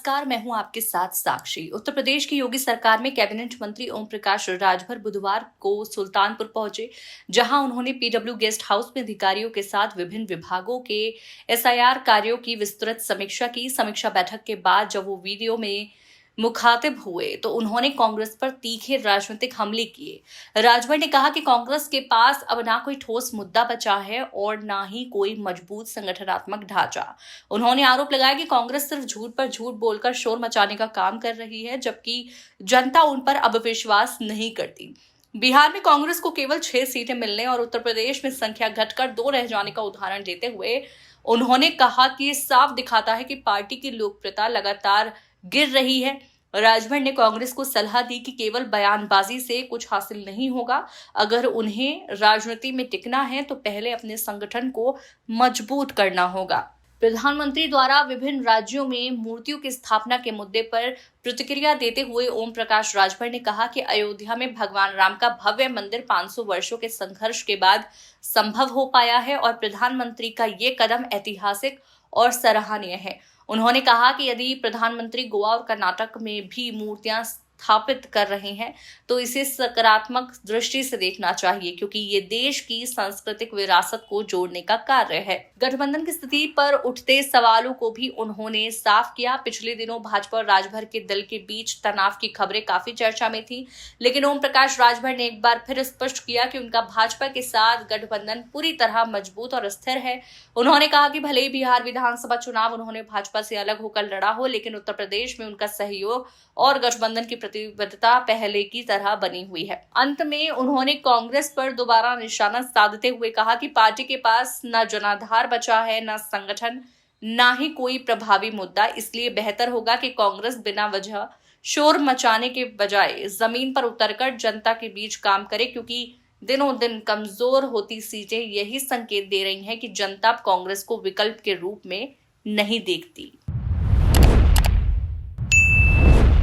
नमस्कार, मैं हूं आपके साथ साक्षी। उत्तर प्रदेश की योगी सरकार में कैबिनेट मंत्री ओम प्रकाश राजभर बुधवार को सुल्तानपुर पहुंचे, जहां उन्होंने पीडब्ल्यू गेस्ट हाउस में अधिकारियों के साथ विभिन्न विभागों के एसआईआर कार्यों की विस्तृत समीक्षा की। समीक्षा बैठक के बाद जब वो वीडियो में मुखातिब हुए तो उन्होंने कांग्रेस पर तीखे राजनीतिक हमले किए। राजभर ने कहा कि कांग्रेस के पास अब ना कोई ठोस मुद्दा बचा है और ना ही कोई मजबूत संगठनात्मक ढांचा। उन्होंने आरोप लगाया कि कांग्रेस सिर्फ झूठ पर झूठ बोलकर शोर मचाने का काम कर रही है, जबकि जनता उन पर अब विश्वास नहीं करती। बिहार में कांग्रेस को केवल 6 सीटें मिलने और उत्तर प्रदेश में संख्या घटकर 2 रह जाने का उदाहरण देते हुए उन्होंने कहा कि ये साफ दिखाता है कि पार्टी की लोकप्रियता लगातार गिर रही है। राजभर ने कांग्रेस को सलाह दी कि केवल बयानबाजी से कुछ हासिल नहीं होगा। अगर उन्हें राजनीति में टिकना है तो पहले अपने संगठन को मजबूत करना होगा। प्रधानमंत्री द्वारा विभिन्न राज्यों में मूर्तियों की स्थापना के मुद्दे पर प्रतिक्रिया देते हुए ओम प्रकाश राजभर ने कहा कि अयोध्या में भगवान राम का भव्य मंदिर 500 वर्षों के संघर्ष के बाद संभव हो पाया है और प्रधानमंत्री का ये कदम ऐतिहासिक और सराहनीय है। उन्होंने कहा कि यदि प्रधानमंत्री गोवा और कर्नाटक में भी मूर्तियां स्थापित कर रहे हैं तो इसे सकारात्मक दृष्टि से देखना चाहिए, क्योंकि ये देश की सांस्कृतिक विरासत को जोड़ने का कार्य है। गठबंधन की स्थिति पर उठते सवालों को भी उन्होंने साफ किया। पिछले दिनों भाजपा और राजभर के दल के बीच तनाव की खबरें काफी चर्चा में थी, लेकिन ओम प्रकाश राजभर ने एक बार फिर स्पष्ट किया कि उनका भाजपा के साथ गठबंधन पूरी तरह मजबूत और स्थिर है। उन्होंने कहा कि भले ही बिहार विधानसभा चुनाव उन्होंने भाजपा से अलग होकर लड़ा हो, लेकिन उत्तर प्रदेश में उनका सहयोग और गठबंधन की प्रतिबद्धता पहले की तरह बनी हुई है। अंत में उन्होंने कांग्रेस पर दोबारा निशाना साधते हुए कहा कि पार्टी के पास न जनाधार बचा है, न संगठन, न ही कोई प्रभावी मुद्दा। इसलिए बेहतर होगा कि कांग्रेस बिना वजह शोर मचाने के बजाय जमीन पर उतरकर जनता के बीच काम करे, क्योंकि दिनों दिन कमजोर होती सीटें यही संकेत दे रही हैं कि जनता कांग्रेस को विकल्प के रूप में नहीं देखती।